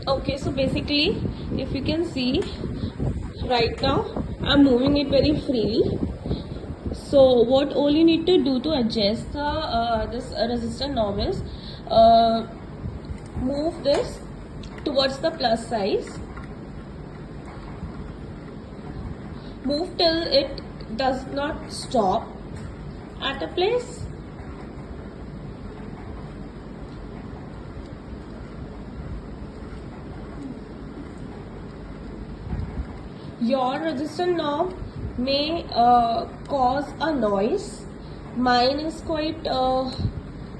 Okay, so basically, if you can see right now, I'm moving it very freely. So what all you need to do to adjust this resistor knob is move this towards the plus size, move till it does not stop at a place. Your resistor knob may cause a noise. Mine is quite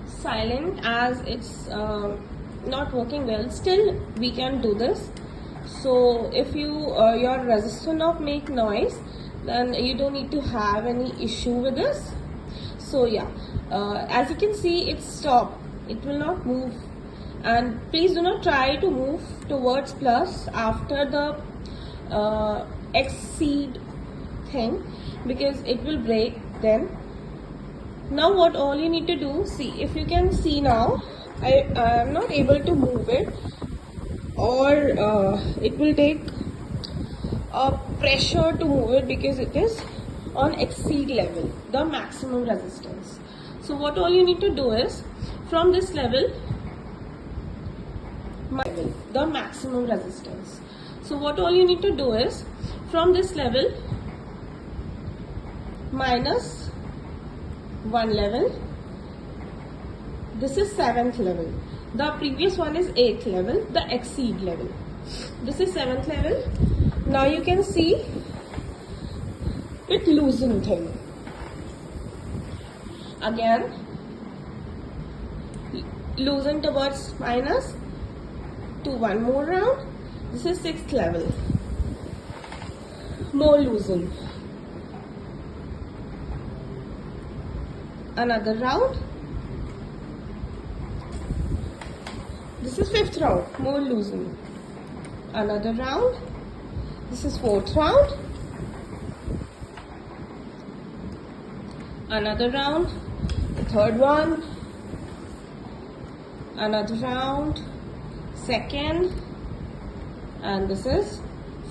silent as it's not working well. Still we can do this. So if your resistor knob make noise, then you don't need to have any issue with this. So yeah, as you can see, it's stopped. It will not move. And please do not try to move towards plus after the exceed thing, because it will break then. Now what all you need to do, see, if you can see now, I am not able to move it, or it will take pressure to move it because it is on exceed level, the maximum resistance. So what all you need to do is, from this level, the maximum resistance. So what all you need to do is, from this level minus one level, this is 7th level, the previous one is 8th level, the exceed level, this is 7th level. Now you can see it loosen thing. Again loosen towards minus to one more round. This is 6th level, more loosen. Another round. This is 5th round, more loosen. Another round. This is 4th round. Another round. The 3rd one. Another round. 2nd. And this is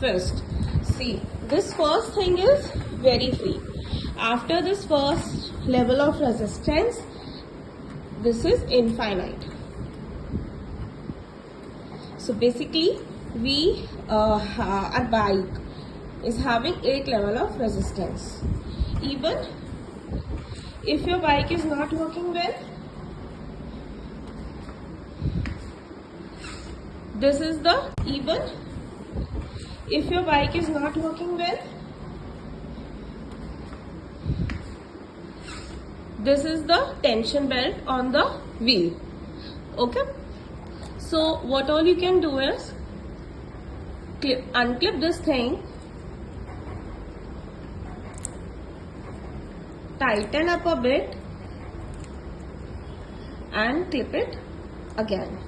1st. See, this first thing is very free. After this first level of resistance, this is infinite. So basically, our bike is having 8 level of resistance. Even if your bike is not working well, this is the even. If your bike is not working well, this is the tension belt on the wheel. Okay. So what all you can do is unclip this thing, tighten up a bit, and clip it again.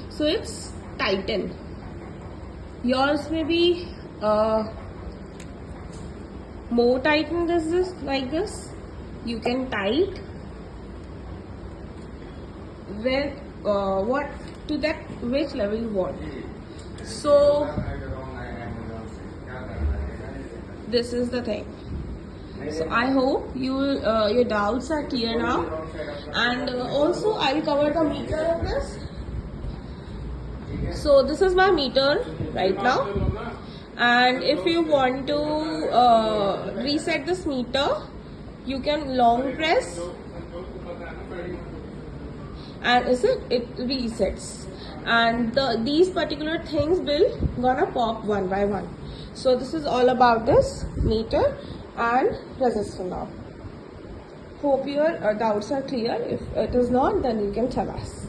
So it's tightened. Yours may be more tightened than this, like this. You can tight where what to that which level you want. So this is the thing. So I hope your doubts are clear now, and also I will cover the meter of this. So this is my meter right now, and if you want to reset this meter, you can long press, and it resets, and these particular things will gonna pop one by one. So this is all about this meter and resistor knob. Hope your doubts are clear. If it is not, then you can tell us.